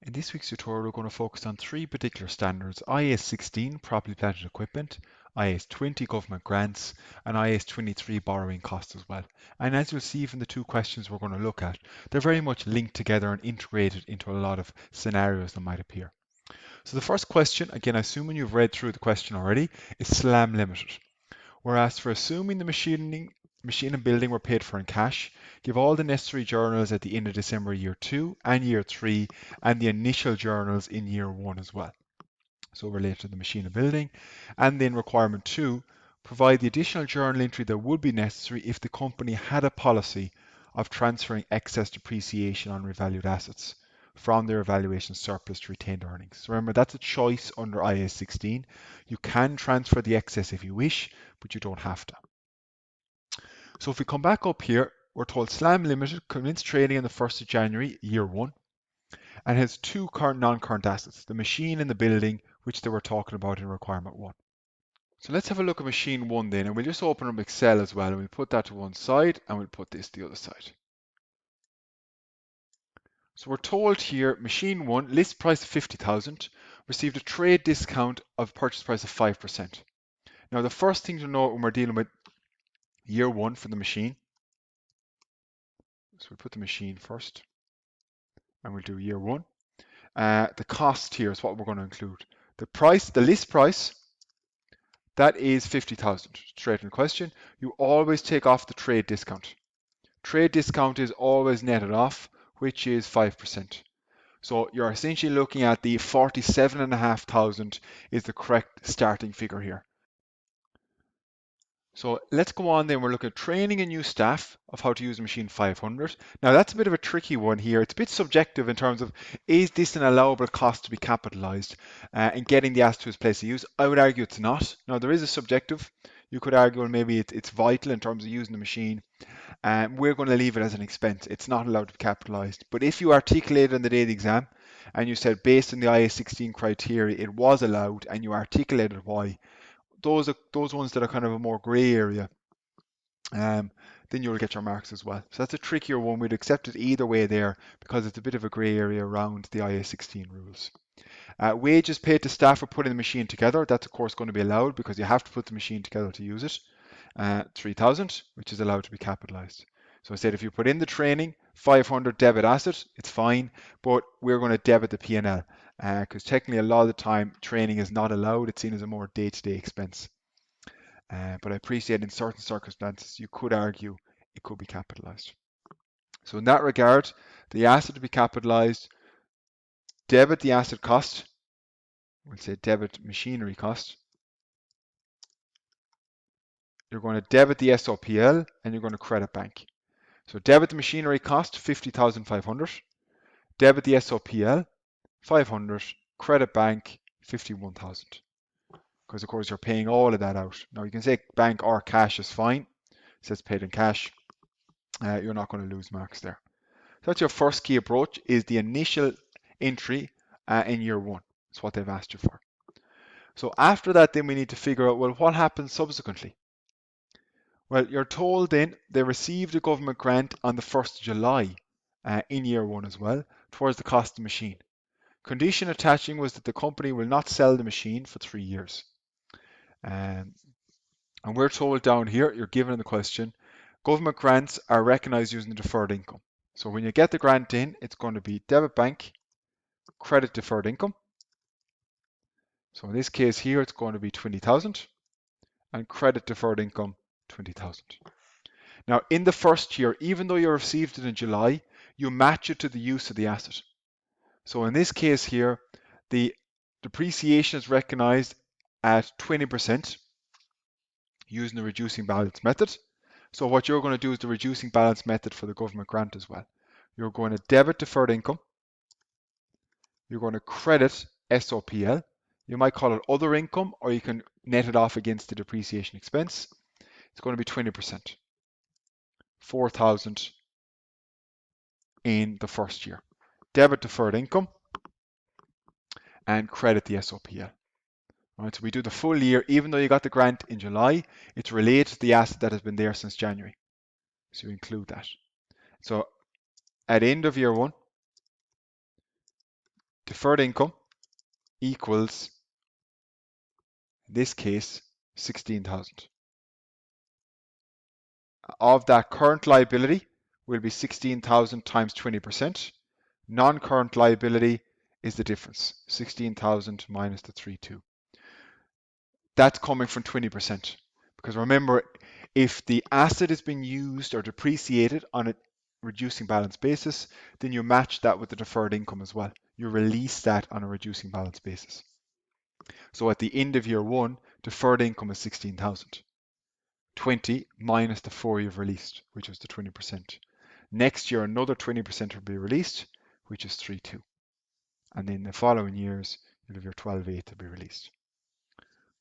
In this week's tutorial, we're going to focus on three particular standards: IAS 16, Property, Plant and Equipment, IAS 20, Government Grants, and IAS 23, Borrowing Costs as well. And as you'll see from the two questions we're going to look at, they're very much linked together and integrated into a lot of scenarios that might appear. So the first question, again, assuming you've read through the question already, is SLAM Limited. We're asked for assuming the machine and building were paid for in cash, give all the necessary journals at the end of December year 2 and year 3, and the initial journals in year 1 as well. So related to the machine and building. And then requirement 2, provide the additional journal entry that would be necessary if the company had a policy of transferring excess depreciation on revalued assets from their evaluation surplus to retained earnings. So remember, that's a choice under IAS 16. You can transfer the excess if you wish, but you don't have to. So if we come back up here, we're told SLAM Limited commenced trading on the 1st of January, year 1, and has two current non-current assets, the machine and the building, which they were talking about in requirement 1. So let's have a look at machine 1 then, and we'll just open up Excel as well, and we'll put that to one side, and we'll put this to the other side. So we're told here, machine 1, list price of 50,000, received a trade discount of purchase price of 5%. Now the first thing to note when we're dealing with year 1 for the machine, so we'll put the machine first, and we'll do year 1. The cost here is what we're going to include. The price, the list price, that is 50,000, straight in question. You always take off the trade discount. Trade discount is always netted off, which is 5%. So you're essentially looking at the 47,500 is the correct starting figure here. So let's go on then. We're looking at training a new staff of how to use machine 500. Now that's a bit of a tricky one here. It's a bit subjective in terms of, is this an allowable cost to be capitalized and getting the asset to its place of use? I would argue it's not. Now there is a subjective. You could argue, well, maybe it's vital in terms of using the machine. We're going to leave it as an expense. It's not allowed to be capitalized. But if you articulated on the day of the exam and you said based on the IAS 16 criteria, it was allowed, and you articulated why, those ones that are kind of a more grey area, then you'll get your marks as well. So that's a trickier one. We'd accept it either way there because it's a bit of a grey area around the IAS 16 rules. Wages paid to staff for putting the machine together, that's of course going to be allowed because you have to put the machine together to use it. 3,000, which is allowed to be capitalized. So I said if you put in the training, 500 debit asset, it's fine, but we're going to debit the P&L because technically a lot of the time training is not allowed. It's seen as a more day-to-day expense. But I appreciate in certain circumstances you could argue it could be capitalized. So in that regard, the asset to be capitalized, debit the asset cost, we'll say debit machinery cost. You're going to debit the SOPL and you're going to credit bank. So debit the machinery cost, 50,500. Debit the SOPL, 500. Credit bank, 51,000. Because of course you're paying all of that out. Now you can say bank or cash is fine. It says paid in cash. You're not going to lose marks there. So that's your first key approach, is the initial entry in year 1. That's what they've asked you for. So after that, then we need to figure out, well, what happens subsequently? Well, you're told then they received a government grant on the 1st of July in year 1 as well, towards the cost of the machine. Condition attaching was that the company will not sell the machine for 3 years. And we're told down here, you're given the question, government grants are recognized using the deferred income. So when you get the grant in, it's going to be debit bank, credit deferred income. So in this case here, it's going to be 20,000 and credit deferred income, 20,000. Now, in the first year, even though you received it in July, you match it to the use of the asset. So in this case here, the depreciation is recognized at 20% using the reducing balance method. So what you're going to do is the reducing balance method for the government grant as well. You're going to debit deferred income. You're going to credit SOPL. You might call it other income, or you can net it off against the depreciation expense. It's going to be 20%. 4,000 in the first year. Debit deferred income and credit the SOPL. All right, so we do the full year, even though you got the grant in July, it's related to the asset that has been there since January. So you include that. So at end of year 1, deferred income equals, in this case, 16,000. Of that, current liability will be 16,000 times 20%. Non-current liability is the difference, 16,000 minus the 3,2. That's coming from 20%. Because remember, if the asset is being used or depreciated on a reducing balance basis, then you match that with the deferred income as well. You release that on a reducing balance basis. So at the end of year one, deferred income is 16,000. 20 minus the 4 you've released, which is the 20%. Next year, another 20% will be released, which is 3,2. And then the following years, you'll have your 12,8 to be released.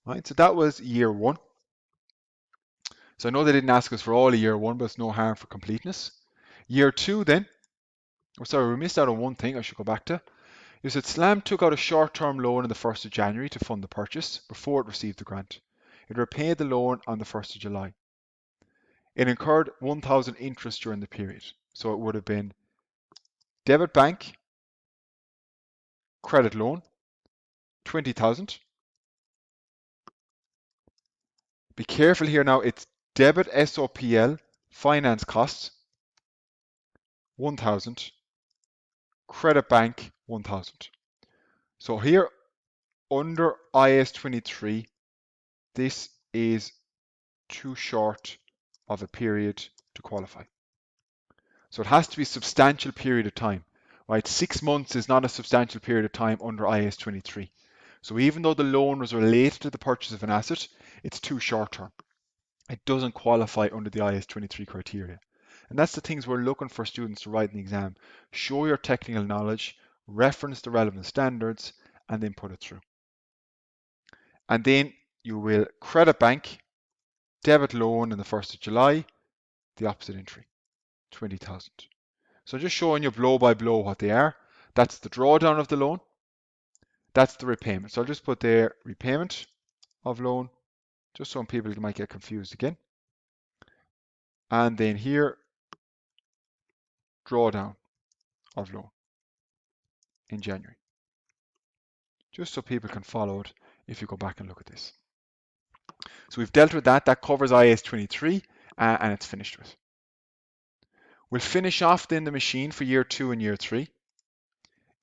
Right, so that was year one. So I know they didn't ask us for all of year one, but it's no harm for completeness. Year two then, sorry, we missed out on one thing I should go back to. You said Slam took out a short-term loan on the 1st of January to fund the purchase before it received the grant. It repaid the loan on the 1st of July. It incurred 1,000 interest during the period. So it would have been debit bank, credit loan, 20,000. Be careful here now, it's debit SOPL, finance costs, 1,000, credit bank, 1,000. So here under IAS 23, this is too short of a period to qualify. So it has to be a substantial period of time, right? 6 months is not a substantial period of time under IAS 23. So even though the loan was related to the purchase of an asset, it's too short term. It doesn't qualify under the IAS 23 criteria. And that's the things we're looking for students to write in the exam. Show your technical knowledge, reference the relevant standards, and then put it through. And then you will credit bank, debit loan in the 1st of July, the opposite entry, 20,000. So just showing you blow by blow what they are. That's the drawdown of the loan. That's the repayment. So I'll just put there repayment of loan, just so people might get confused again. And then here, drawdown of loan in January. Just so people can follow it if you go back and look at this. So we've dealt with that. That covers IAS 23 and it's finished with. We'll finish off then the machine for year 2 and year 3.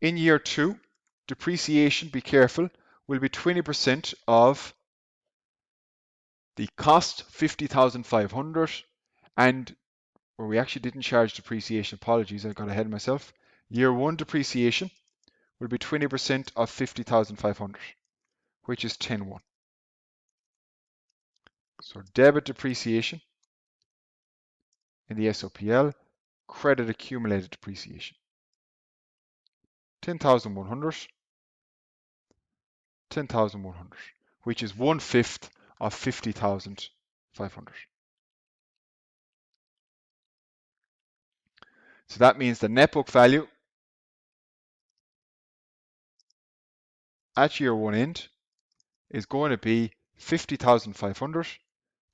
In year 2, depreciation, be careful, will be 20% of the cost, 50,500, and where we actually didn't charge depreciation, apologies, I got ahead of myself. Year 1 depreciation will be 20% of 50,500, which is 10.1. So debit depreciation in the SOPL, credit accumulated depreciation. 10,100, 10,100, which is 1/5 of 50,500. So that means the net book value at year 1 end is going to be 50,500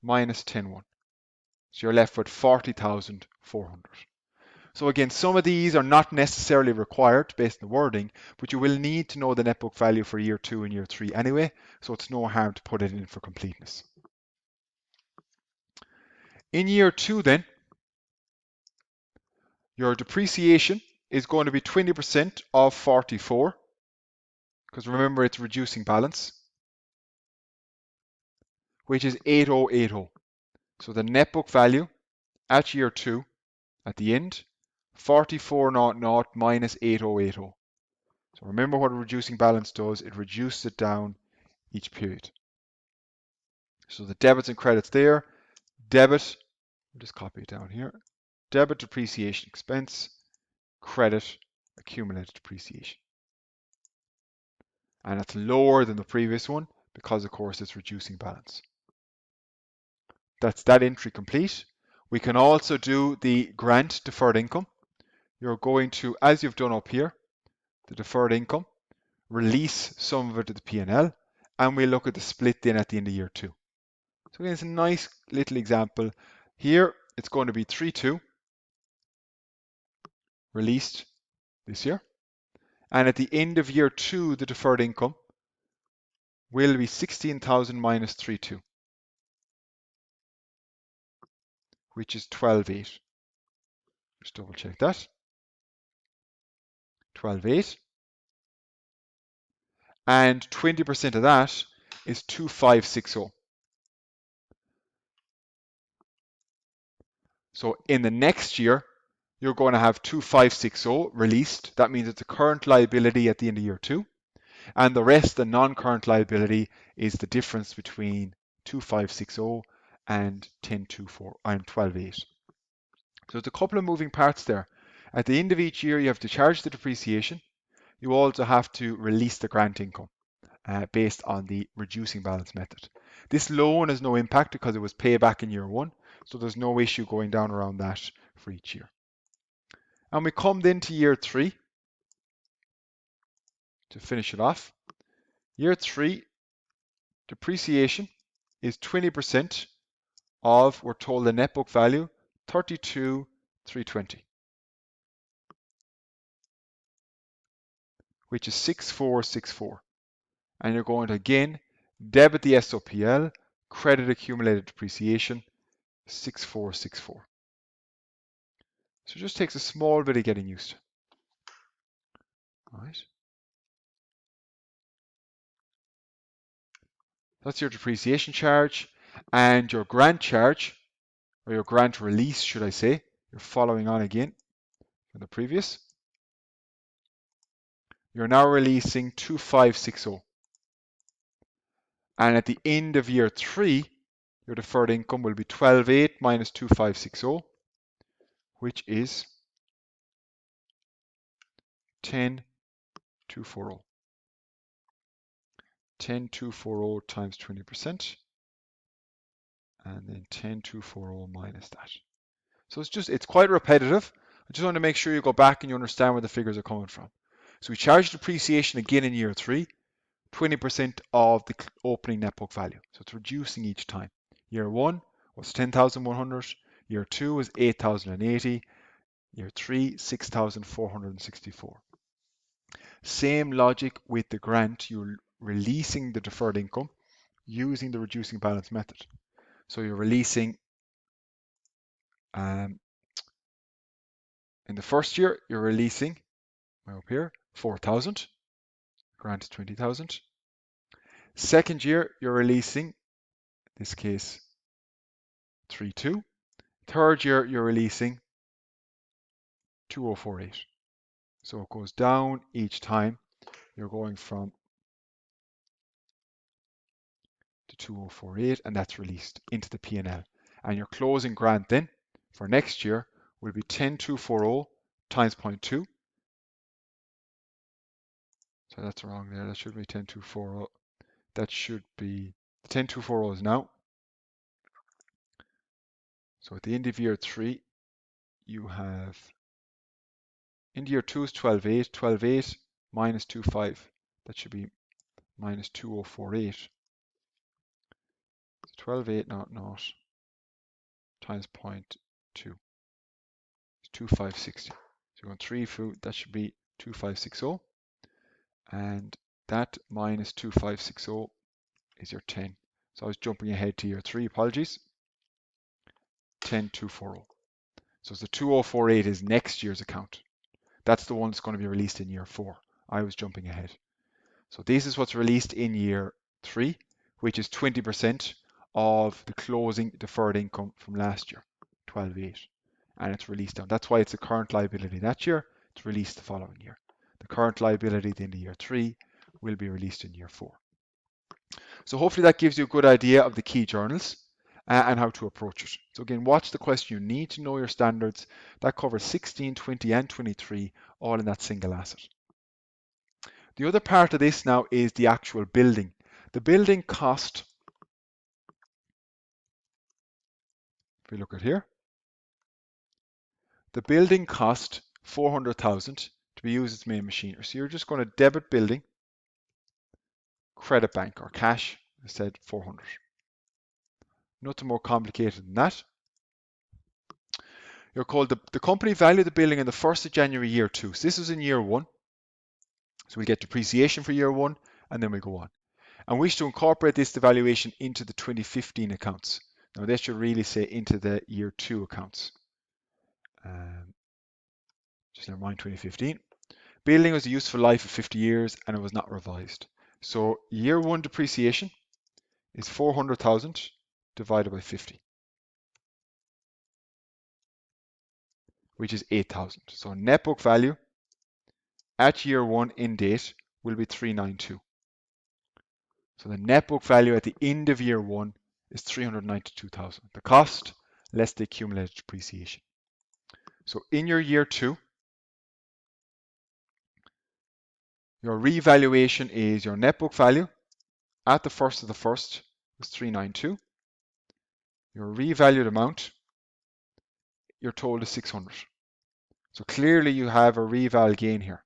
minus 10.1. So you're left with 40,400. So again, some of these are not necessarily required based on the wording, but you will need to know the net book value for year 2 and year 3 anyway, so it's no harm to put it in for completeness. In year 2 then, your depreciation is going to be 20% of 44, because remember it's reducing balance, which is 8080. So the net book value at year 2, at the end, 4400 minus 8080. So remember what a reducing balance does, it reduces it down each period. So the debits and credits there, debit, I'll just copy it down here, debit depreciation expense, credit accumulated depreciation. And it's lower than the previous one because of course it's reducing balance. That's that entry complete. We can also do the grant deferred income. You're going to, as you've done up here, the deferred income, release some of it to the P&L, and we'll look at the split then at the end of year 2. So again, it's a nice little example. Here, it's going to be 3.2 released this year, And at the end of year 2, the deferred income will be 16,000 minus 32, which is 12,800. Just double check that. 12,800. And 20% of that is 2,560. So in the next year, you're going to have 2,560 released. That means it's a current liability at the end of year 2. And the rest, the non-current liability, is the difference between 2,560 and 10,240 and 12,800. So it's a couple of moving parts there. At the end of each year, you have to charge the depreciation. You also have to release the grant income based on the reducing balance method. This loan has no impact because it was paid back in year 1, so there's no issue going down around that for each year. And we come then to year 3 to finish it off. Year 3, depreciation is 20% of, we're told, the net book value, 32,320, which is 6,464. And you're going to again debit the SOPL, credit accumulated depreciation, 6,464. So it just takes a small bit of getting used to. All right. That's your depreciation charge, and your grant charge, or your grant release, should I say. You're following on again from the previous. You're now releasing 2,560. And at the end of year 3, your deferred income will be 12,800 minus 2,560, which is 10,240. 10,240 times 20%, and then 10,240 minus that. So it's quite repetitive. I just want to make sure you go back and you understand where the figures are coming from. So we charge depreciation again in year 3, 20% of the opening net book value. So it's reducing each time. Year 1 was 10,100. Year 2 was 8,080. Year 3, 6,464. Same logic with the grant. You're releasing the deferred income using the reducing balance method. So you're releasing, in the first year, you're releasing, up here, 4,000. Grant is 20,000. Second year, you're releasing, in this case, 3,200. Third year, you're releasing 2,048. So it goes down each time. You're going from to 2,048, and that's released into the P&L. And your closing grant then for next year will be 10,240 times 0.2. So that's wrong there. That should be 10,240. That should be 10,240 is now. So at the end of year 3, you have, end of year 2 is 12,800. 12,800 minus 2,500. That should be minus 2,048. 12,800 not times 0.2. It's 2,560. So you're going 3 food, that should be 2,560. And that minus 2,560 is your 10. So I was jumping ahead to year 3, apologies. 10,240. So the 2,048 is next year's account. That's the one that's going to be released in year 4. I was jumping ahead. So this is what's released in year 3, which is 20% of the closing deferred income from last year, 12,800. And it's released down. That's why it's a current liability that year. It's released the following year. The current liability at the end of year 3 will be released in year 4. So hopefully that gives you a good idea of the key journals and how to approach it. So again, watch the question. You need to know your standards. That covers 16, 20, and 23, all in that single asset. The other part of this now is the actual building. The building cost, if we look at here, the building cost 400,000 to be used as main machinery. So you're just going to debit building, credit bank or cash, I said 400. Nothing more complicated than that. You're called the company valued the building on the 1st of January year 2. So this was in year 1. So we'll get depreciation for year 1, and then we'll go on. And wish to incorporate this devaluation into the 2015 accounts. Now this should really say into the year 2 accounts. Just never mind 2015. Building was a useful life of 50 years and it was not revised. So year 1 depreciation is 400,000 divided by 50, which is 8,000. So net book value at year 1 in date will be 392. So the net book value at the end of year 1 is 392,000. The cost less the accumulated depreciation. So in your year 2, your revaluation is your net book value at the 1st of the 1st was 392. Your revalued amount, you're told is 600. So clearly you have a reval gain here.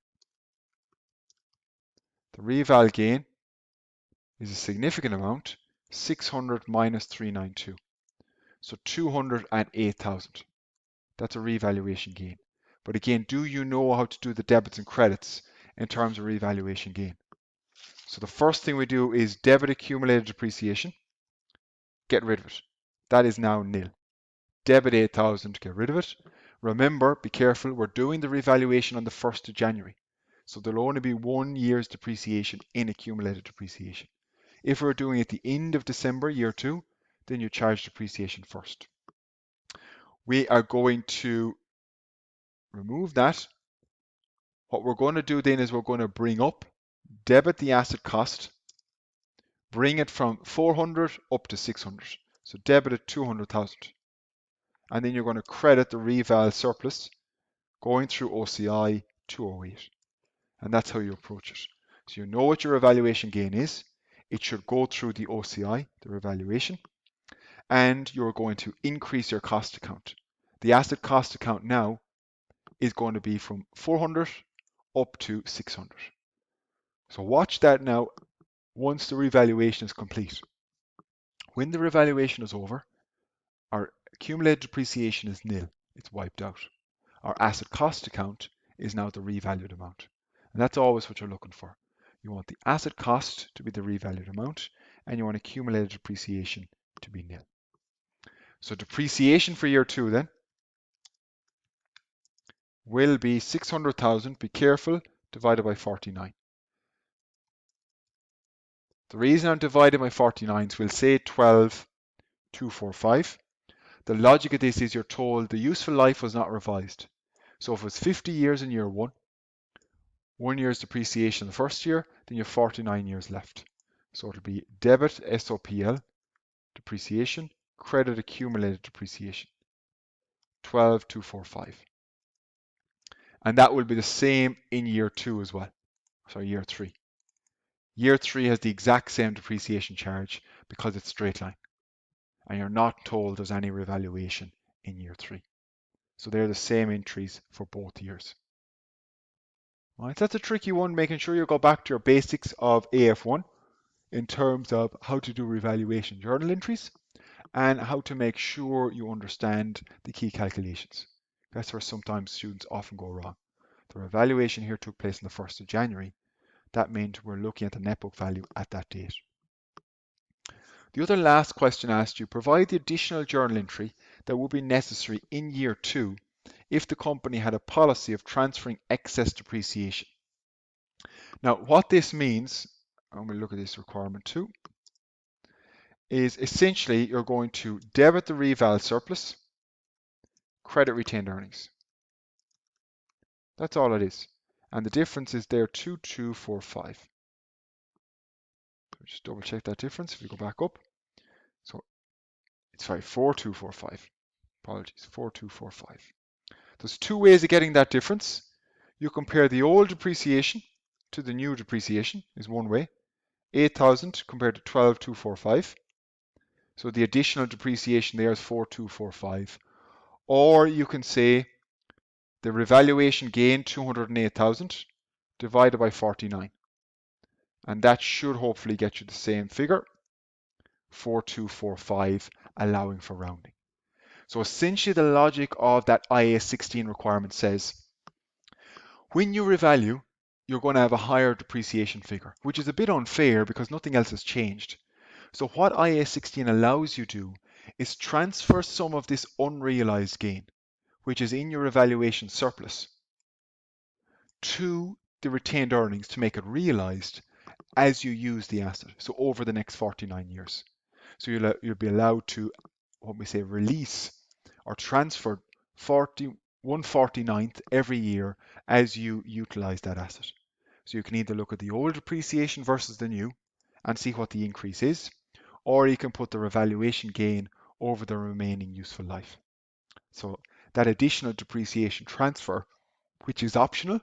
The reval gain is a significant amount, 600 minus 392. So 208,000. That's a revaluation gain. But again, do you know how to do the debits and credits in terms of revaluation gain? So the first thing we do is debit accumulated depreciation, get rid of it. That is now nil. Debit 8,000, get rid of it. Remember, be careful, we're doing the revaluation on the 1st of January. So there'll only be 1 year's depreciation in accumulated depreciation. If we're doing it at the end of December, year 2, then you charge depreciation first. We are going to remove that. What we're going to do then is we're going to bring up, debit the asset cost, bring it from 400 up to 600. So debit at 200,000. And then you're going to credit the reval surplus going through OCI 208. And that's how you approach it. So you know what your evaluation gain is. It should go through the OCI, the revaluation, and you're going to increase your cost account. The asset cost account now is going to be from 400 up to 600. So watch that now once the revaluation is complete. When the revaluation is over, our accumulated depreciation is nil. It's wiped out. Our asset cost account is now the revalued amount. And that's always what you're looking for. You want the asset cost to be the revalued amount, and you want accumulated depreciation to be nil. So depreciation for year 2 then will be 600,000, be careful, divided by 49. The reason I'm dividing by 49 is we'll say 12,245. The logic of this is you're told the useful life was not revised. So if it's 50 years in year 1, 1 year's depreciation the first year, then you have 49 years left. So it'll be debit SOPL depreciation, credit accumulated depreciation, 12,245. And that will be the same in year 2 as well. So year 3. Year 3 has the exact same depreciation charge because it's straight line. And you're not told there's any revaluation in year 3. So they're the same entries for both years. Right, so that's a tricky one, making sure you go back to your basics of AF1 in terms of how to do revaluation journal entries and how to make sure you understand the key calculations. That's where sometimes students often go wrong. The revaluation here took place on the 1st of January. That meant we're looking at the net book value at that date. The other last question asked you, provide the additional journal entry that would be necessary in year 2 if the company had a policy of transferring excess depreciation. Now, what this means, and we'll look at this requirement too, is essentially you're going to debit the reval surplus, credit retained earnings. That's all it is. And the difference is there 2245. Just double check that difference if we go back up. So it's 4245. Apologies, 4245. There's 2 ways of getting that difference. You compare the old depreciation to the new depreciation is one way. 8,000 compared to 12,245. So the additional depreciation there is 4245. Or you can say the revaluation gain 208,000 divided by 49. And that should hopefully get you the same figure, 4245, allowing for rounding. So essentially the logic of that IAS 16 requirement says, when you revalue, you're going to have a higher depreciation figure, which is a bit unfair because nothing else has changed. So what IAS 16 allows you to do is transfer some of this unrealized gain, which is in your evaluation surplus, to the retained earnings to make it realized as you use the asset. So over the next 49 years. So you'll be allowed to, what we say, release or transfer 1/49th every year as you utilize that asset. So you can either look at the old depreciation versus the new and see what the increase is, or you can put the revaluation gain over the remaining useful life. So that additional depreciation transfer, which is optional,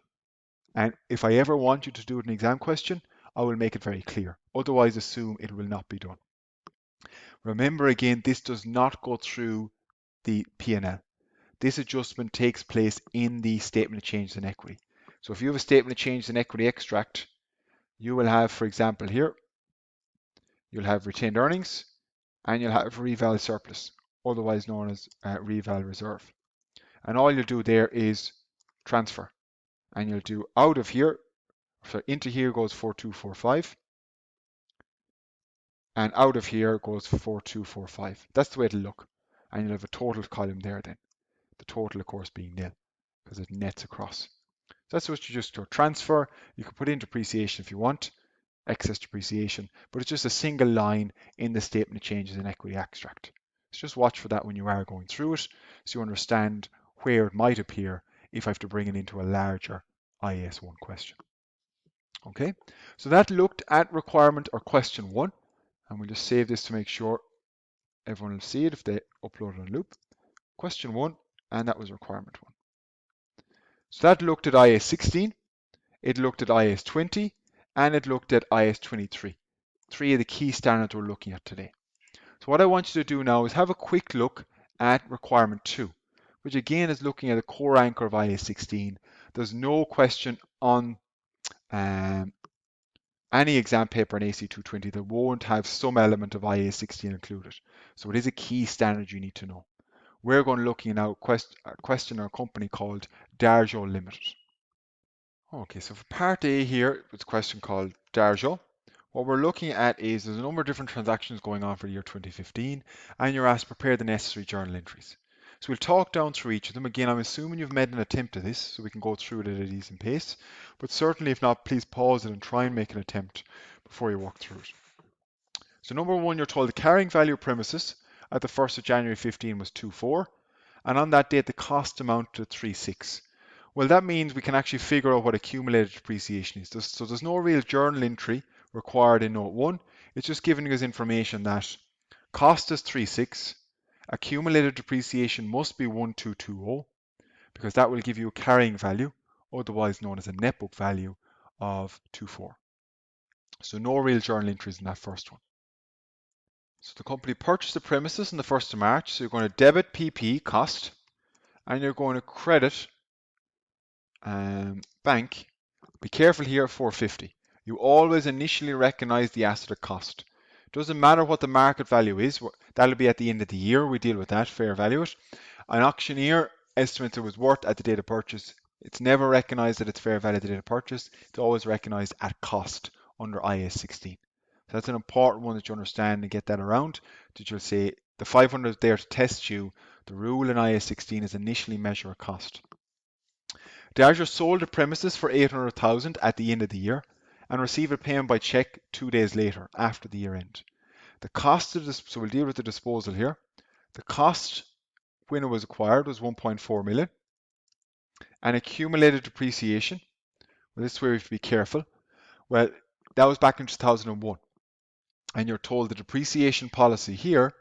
and if I ever want you to do an exam question, I will make it very clear. Otherwise, assume it will not be done. Remember again, this does not go through the P&L. This adjustment takes place in the statement of changes in equity. So if you have a statement of changes in equity extract, you will have, for example, here, you'll have retained earnings and you'll have reval surplus, otherwise known as reval reserve. And all you'll do there is transfer. And you'll do out of here, so into here goes 4245, and out of here goes 4245. That's the way it'll look. And you'll have a total column there then. The total, of course, being nil, because it nets across. So that's what you just do. Transfer, you can put in depreciation if you want, excess depreciation, but it's just a single line in the statement of changes in equity extract. So just watch for that when you are going through it, so you understand where it might appear if I have to bring it into a larger IAS 1 question. Okay, so that looked at requirement or question 1, and we'll just save this to make sure everyone will see it if they upload it on loop. Question 1, and that was requirement 1. So that looked at IAS 16, it looked at IAS 20, and it looked at IAS 23. Three of the key standards we're looking at today. So what I want you to do now is have a quick look at requirement 2, which again is looking at a core anchor of IAS 16. There's no question on any exam paper in AC 220 that won't have some element of IAS 16 included. So it is a key standard you need to know. We're going to look at now a question or a company called Darjo Limited. Okay, so for part A here, it's a question called Darjo. What we're looking at is there's a number of different transactions going on for the year 2015, and you're asked to prepare the necessary journal entries. So we'll talk down through each of them. Again, I'm assuming you've made an attempt at this, so we can go through it at a decent pace. But certainly, if not, please pause it and try and make an attempt before you walk through it. So number 1, you're told the carrying value of premises at the 1st of January 15 was 24, and on that date the cost amounted to 36. Well, that means we can actually figure out what accumulated depreciation is. So there's no real journal entry required in note 1. It's just giving us information that cost is 36, accumulated depreciation must be 1220, because that will give you a carrying value, otherwise known as a net book value of 24. So no real journal entries in that first one. So the company purchased the premises on the 1st of March, so you're going to debit PP cost, and you're going to credit bank. Be careful here at 450. You always initially recognize the asset at cost. Doesn't matter what the market value is, that'll be at the end of the year, we deal with that, fair value it. An auctioneer estimates it was worth at the date of purchase. It's never recognized at its fair value at the date of purchase. It's always recognized at cost under IAS 16. So that's an important one that you understand and get that around. That you'll say the 500 is there to test you. The rule in IAS 16 is initially measure a cost. Diageo sold the premises for 800,000 at the end of the year and received a payment by check 2 days later after the year end. The cost of this, so we'll deal with the disposal here. The cost when it was acquired was 1.4 million, and accumulated depreciation. Well, this is where we have to be careful. Well, that was back in 2001, and you're told the depreciation policy here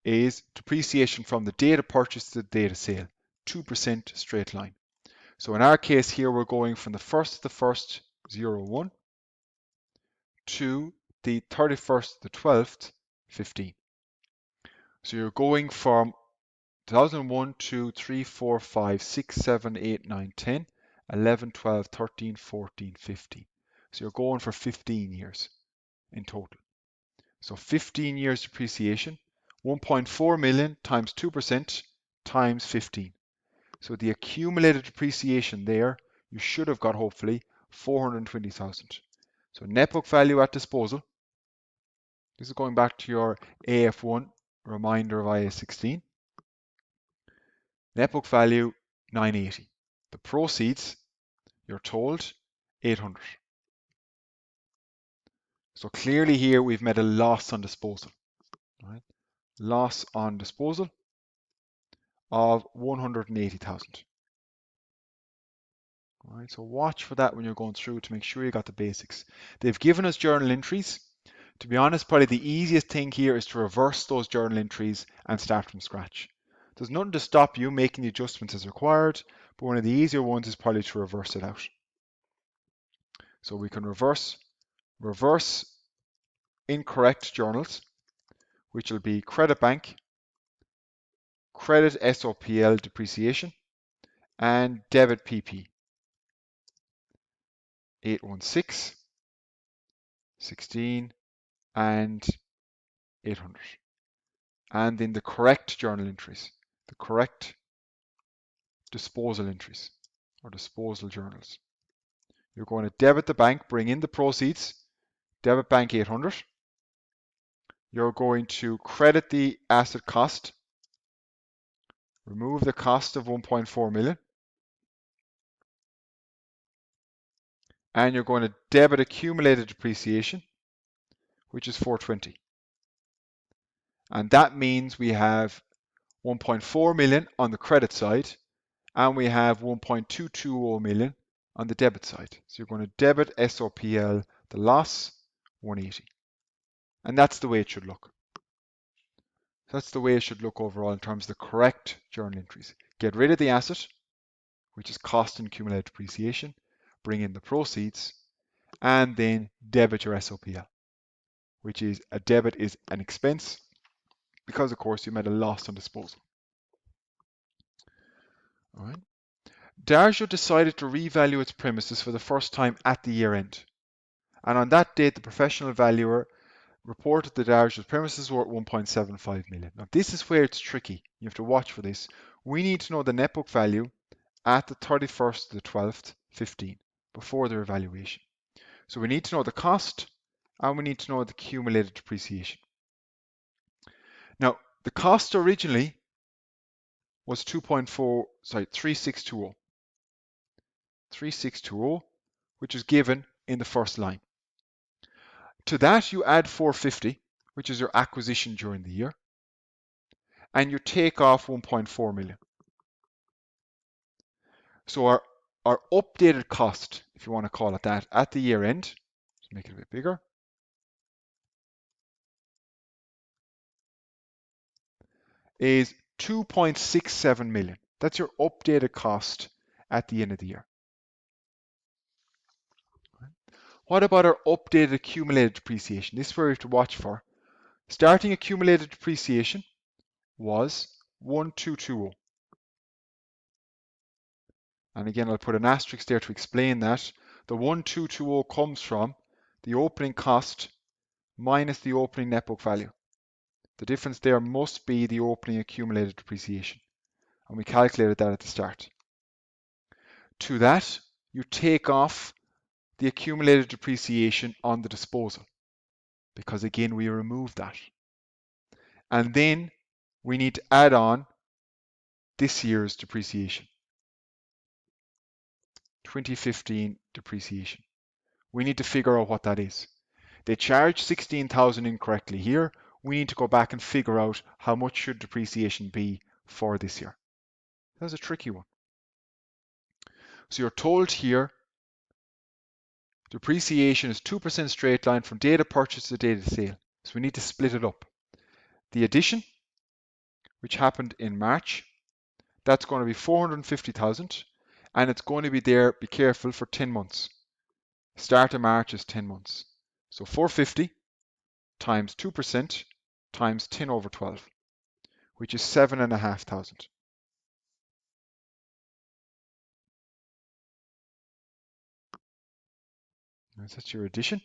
is depreciation from the date of purchase to the date of sale, 2% straight line. So in our case here, we're going from the 1st of the 1st, 01, to the 31st of the 12th, 15. So you're going from 2001, 2, 3, 4, 5, 6, 7, 8, 9, 10, 11, 12, 13, 14, 15. So you're going for 15 years in total. So 15 years depreciation, 1.4 million times 2% times 15. So the accumulated depreciation there, you should have got hopefully 420,000. So net book value at disposal. This is going back to your AF1 reminder of IAS 16. Net book value 980. The proceeds, you're told, 800. So clearly here we've made a loss on disposal. Right? Loss on disposal of 180,000. All right, so watch for that when you're going through to make sure you got the basics. They've given us journal entries. To be honest, probably the easiest thing here is to reverse those journal entries and start from scratch. There's nothing to stop you making the adjustments as required, but one of the easier ones is probably to reverse it out. So we can reverse incorrect journals, which will be credit bank, credit SOPL depreciation, and debit PP. 816, 16, and 800. And then the correct journal entries, the correct disposal entries or disposal journals. You're going to debit the bank, bring in the proceeds, debit bank 800. You're going to credit the asset cost, remove the cost of 1.4 million, and you're going to debit accumulated depreciation, which is 420. And that means we have 1.4 million on the credit side, and we have 1.220 million on the debit side. So you're going to debit SOPL, the loss, 180. And that's the way it should look. That's the way it should look overall in terms of the correct journal entries. Get rid of the asset, which is cost and accumulated depreciation, bring in the proceeds, and then debit your SOPL, which is a debit is an expense because, of course, you made a loss on disposal. All right. Diageo decided to revalue its premises for the first time at the year end. And on that date, the professional valuer reported that Diageo's premises were at 1.75 million. Now, this is where it's tricky. You have to watch for this. We need to know the net book value at the 31st of the 12th, 15, before the revaluation. So we need to know the cost and we need to know the accumulated depreciation. Now, the cost originally was 3620. 3620, which is given in the first line. To that, you add 450, which is your acquisition during the year, and you take off 1.4 million. So our updated cost, if you want to call it that, at the year end, let's make it a bit bigger, is 2.67 million. That's your updated cost at the end of the year. What about our updated accumulated depreciation? This is where we have to watch for. Starting accumulated depreciation was 1220. And again, I'll put an asterisk there to explain that. The 1220 comes from the opening cost minus the opening net book value. The difference there must be the opening accumulated depreciation. And we calculated that at the start. To that, you take off the accumulated depreciation on the disposal, because again, we remove that. And then we need to add on this year's depreciation. 2015 depreciation. We need to figure out what that is. They charged 16,000 incorrectly here. We need to go back and figure out how much should depreciation be for this year. That's a tricky one. So you're told here depreciation is 2% straight line from date of purchase to date of sale. So we need to split it up. The addition, which happened in March, that's going to be 450,000, and it's going to be there, be careful, for 10 months. Start of March is 10 months. So 450 times 2% times 10 over 12, which is 7,500. That's your addition.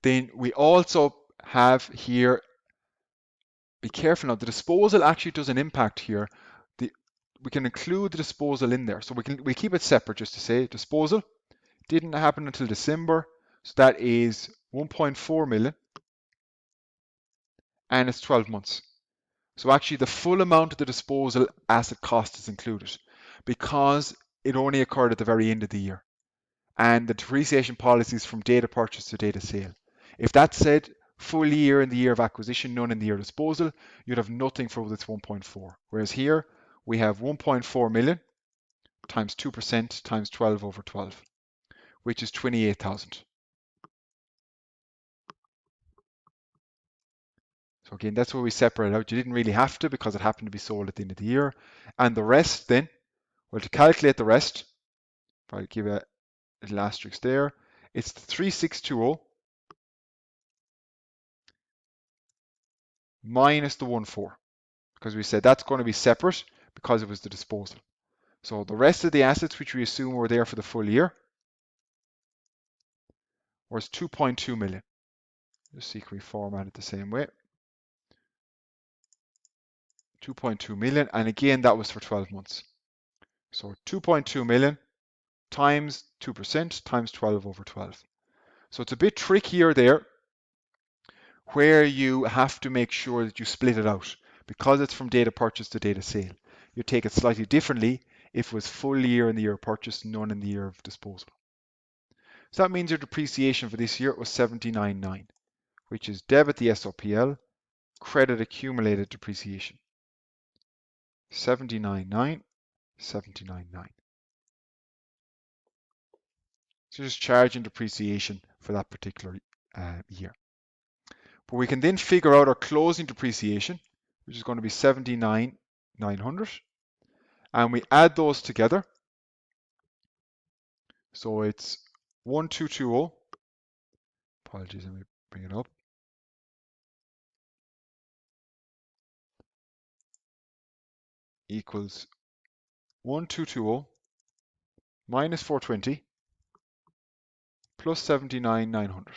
Then we also have here, be careful now, the disposal actually doesn't impact here. we can include the disposal in there. So we keep it separate just to say disposal didn't happen until December. So that is 1.4 million and it's 12 months. So actually the full amount of the disposal asset cost is included because it only occurred at the very end of the year. And the depreciation policy is from date of purchase to date of sale. If that said full year in the year of acquisition, none in the year of disposal, you'd have nothing for this 1.4. Whereas here we have 1.4 million times 2% times 12 over 12, which is 28,000. So again, that's where we separate out. You didn't really have to because it happened to be sold at the end of the year. And the rest then, well, to calculate the rest, if I give a little asterisk there, it's the 3620 minus the 14, because we said that's going to be separate because it was the disposal. So the rest of the assets, which we assume were there for the full year, was 2.2 million. Just see, can we format it the same way? 2.2 million, and again, that was for 12 months. So 2.2 million times 2% times 12 over 12. So it's a bit trickier there where you have to make sure that you split it out because it's from date of purchase to date of sale. You take it slightly differently if it was full year in the year of purchase, none in the year of disposal. So that means your depreciation for this year was 79.9, which is debit the SOPL, credit accumulated depreciation. 79.9, 79.9. So just charging depreciation for that particular year. But we can then figure out our closing depreciation, which is going to be 79,900, and we add those together. So it's 1220. Apologies, let me bring it up. Equals 1220 minus 420 plus 79,900.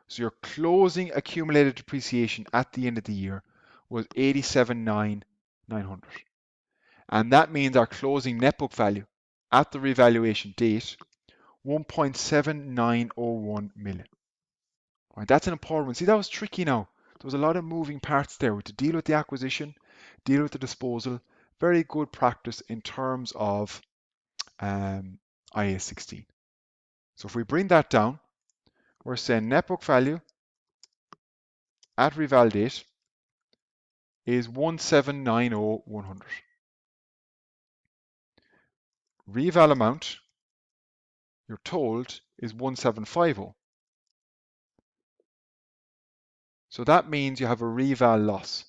So your closing accumulated depreciation at the end of the year was 87,900. And that means our closing net book value at the revaluation date, 1.7901 million. Right, that's an important one. See, that was tricky now. There was a lot of moving parts there to deal with the acquisition, deal with the disposal. Very good practice in terms of IAS 16. So if we bring that down, we're saying net book value at reval date is 1,790,100. Reval amount, you're told, is 1,750. So that means you have a reval loss.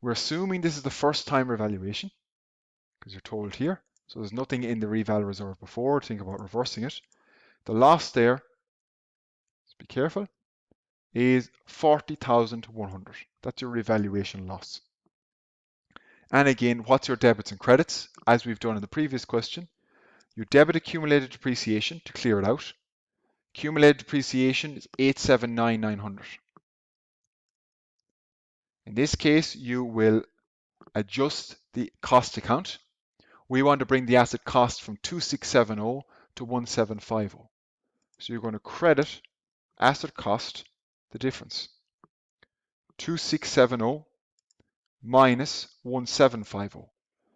We're assuming this is the first time revaluation, because you're told here. So there's nothing in the reval reserve before. Think about reversing it. The loss there, let's be careful, is 40,100. That's your revaluation loss. And again, what's your debits and credits? As we've done in the previous question, you debit accumulated depreciation to clear it out. Accumulated depreciation is 879,900. In this case, you will adjust the cost account. We want to bring the asset cost from 2670 to 1750. So you're going to credit asset cost, the difference. 2670 minus 1750. So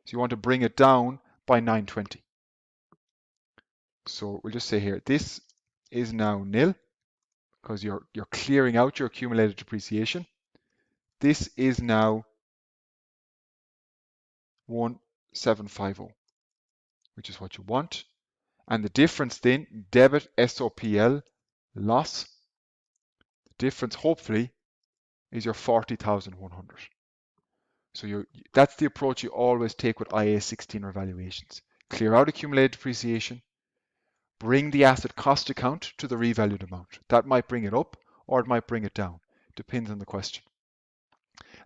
you want to bring it down by 920. So we'll just say here, this is now nil because you're clearing out your accumulated depreciation. This is now 1750, which is what you want. And the difference then, debit SOPL loss, the difference hopefully is your 40,100. So that's the approach you always take with IAS 16 revaluations. Clear out accumulated depreciation, bring the asset cost account to the revalued amount. That might bring it up or it might bring it down. Depends on the question.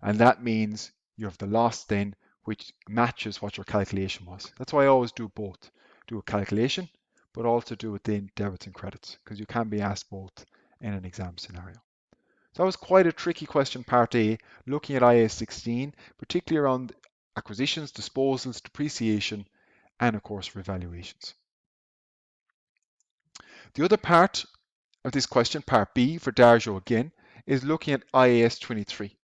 And that means you have the loss then, which matches what your calculation was. That's why I always do both. Do a calculation, but also do it then debits and credits, because you can be asked both in an exam scenario. So that was quite a tricky question, part A, looking at IAS 16, particularly around acquisitions, disposals, depreciation, and of course revaluations. The other part of this question, part B for Darjo again, is looking at IAS 23.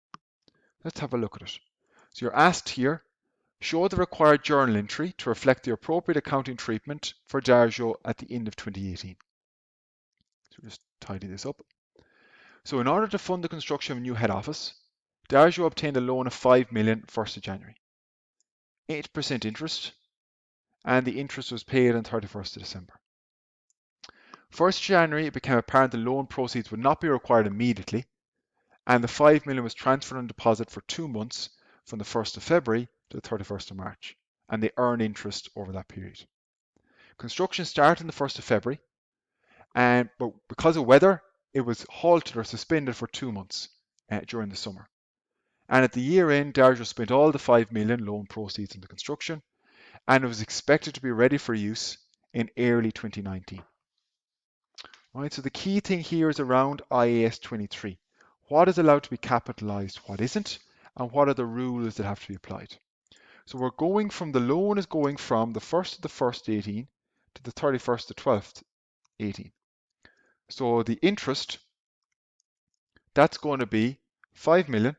Let's have a look at it. So you're asked here, show the required journal entry to reflect the appropriate accounting treatment for Darjo at the end of 2018. So just tidy this up. So in order to fund the construction of a new head office, Darjo obtained a loan of 5 million 1st of January, 8% interest, and the interest was paid on 31st of December. 1st January, it became apparent the loan proceeds would not be required immediately, and the 5 million was transferred on deposit for 2 months from the 1st of February to the 31st of March, and they earn interest over that period. Construction started on the 1st of February, but because of weather, it was halted or suspended for 2 months during the summer. And at the year end, Darjo spent all the 5 million loan proceeds into construction, and it was expected to be ready for use in early 2019. Right, so the key thing here is around IAS 23. What is allowed to be capitalized, what isn't, and what are the rules that have to be applied. So we're going from, the loan is going from the 1st of the 1st 18 to the 31st of 12th 18. So the interest, that's going to be 5 million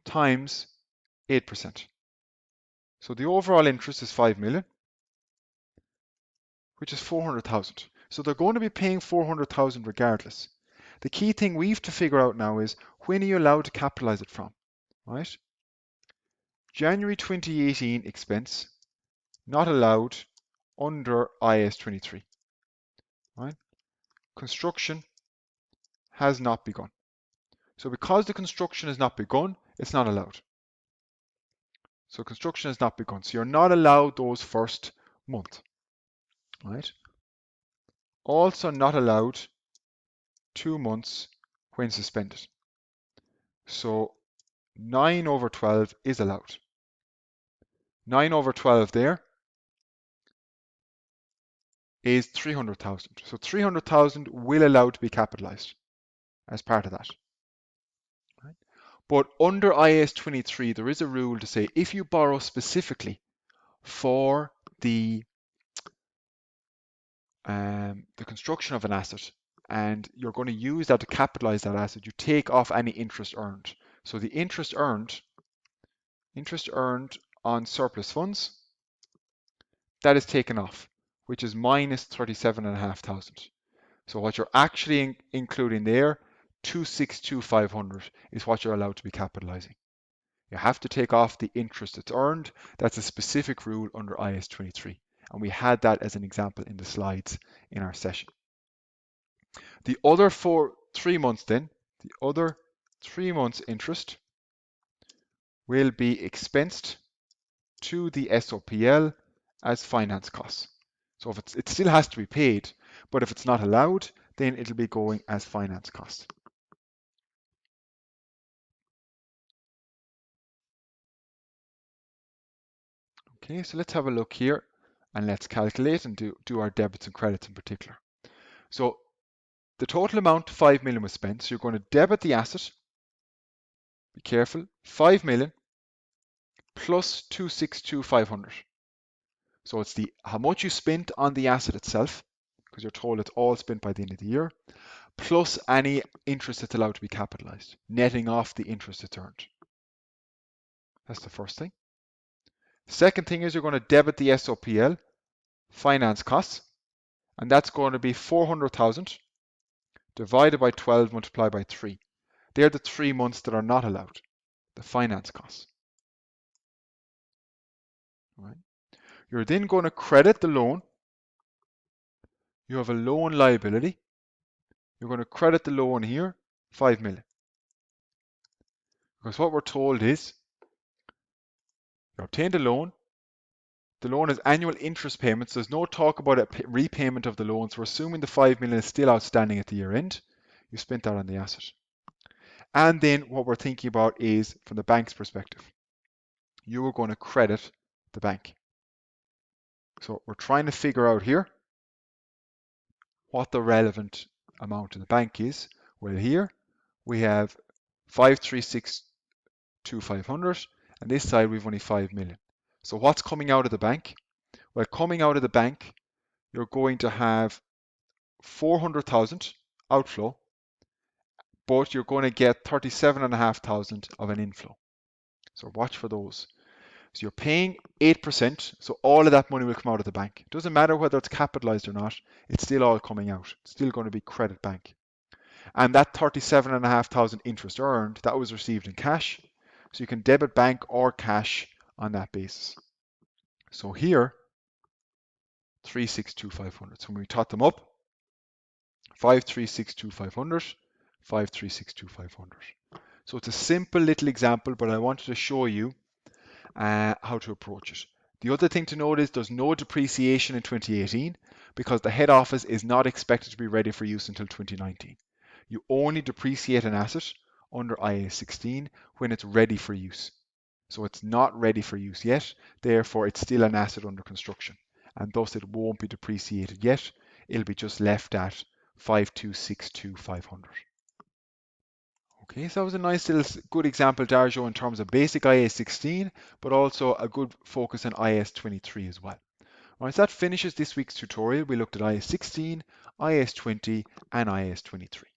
times 8%. So the overall interest is 5 million, which is 400,000. So they're going to be paying 400,000 regardless. The key thing we have to figure out now is, when are you allowed to capitalize it from, right? January 2018 expense, not allowed under IAS 23, right? Construction has not begun. So because the construction has not begun, it's not allowed. So construction has not begun. So you're not allowed those first month, right? Also not allowed 2 months when suspended. So 9 over 12 is allowed. 9 over 12 there is 300,000. So 300,000 will allow to be capitalized as part of that. Right? But under IAS 23, there is a rule to say, if you borrow specifically for the construction of an asset, and you're going to use that to capitalize that asset, you take off any interest earned. So the interest earned on surplus funds, that is taken off, which is minus 37,500. So what you're actually including there, 262,500 is what you're allowed to be capitalizing. You have to take off the interest that's earned. That's a specific rule under IAS 23. And we had that as an example in the slides in our session. The other 3 months then, the other 3 months interest will be expensed to the SOPL as finance costs. So if it still has to be paid, but if it's not allowed, then it'll be going as finance costs. Okay, so let's have a look here and let's calculate and do our debits and credits in particular. So the total amount, 5 million was spent. So you're going to debit the asset, be careful, 5 million plus 262,500. So it's how much you spent on the asset itself, because you're told it's all spent by the end of the year, plus any interest that's allowed to be capitalized, netting off the interest that's earned. That's the first thing. Second thing is you're going to debit the SOPL, finance costs, and that's going to be 400,000 divided by 12 multiplied by 3. They're the 3 months that are not allowed, the finance costs. Right. You're then going to credit the loan. You have a loan liability. You're going to credit the loan here, 5 million. Because what we're told is, you obtained a loan. The loan has annual interest payments. There's no talk about a repayment of the loan. So we're assuming the 5 million is still outstanding at the year end. You spent that on the asset. And then what we're thinking about is, from the bank's perspective, you are going to credit the bank. So we're trying to figure out here what the relevant amount to the bank is. Well, here we have 536,500, and this side we've only 5 million. So what's coming out of the bank? Well, coming out of the bank, you're going to have 400,000 outflow, but you're going to get 37,500 of an inflow. So watch for those. So you're paying 8%, so all of that money will come out of the bank. It doesn't matter whether it's capitalized or not, it's still all coming out. It's still going to be credit bank. And that 37,500 interest earned, that was received in cash. So you can debit bank or cash on that basis. So here, 362,500. So when we tot them up, 536,2,500, 536,2,500. So it's a simple little example, but I wanted to show you how to approach it. The other thing to note is there's no depreciation in 2018 because the head office is not expected to be ready for use until 2019. You only depreciate an asset under IAS 16 when it's ready for use. So it's not ready for use yet, therefore it's still an asset under construction, and thus it won't be depreciated yet. It'll be just left at 526,500. Okay, so that was a nice little good example, Darjo, in terms of basic IAS 16, but also a good focus on IAS 23 as well. Alright, so that finishes this week's tutorial. We looked at IAS 16, IAS 20, and IAS 23.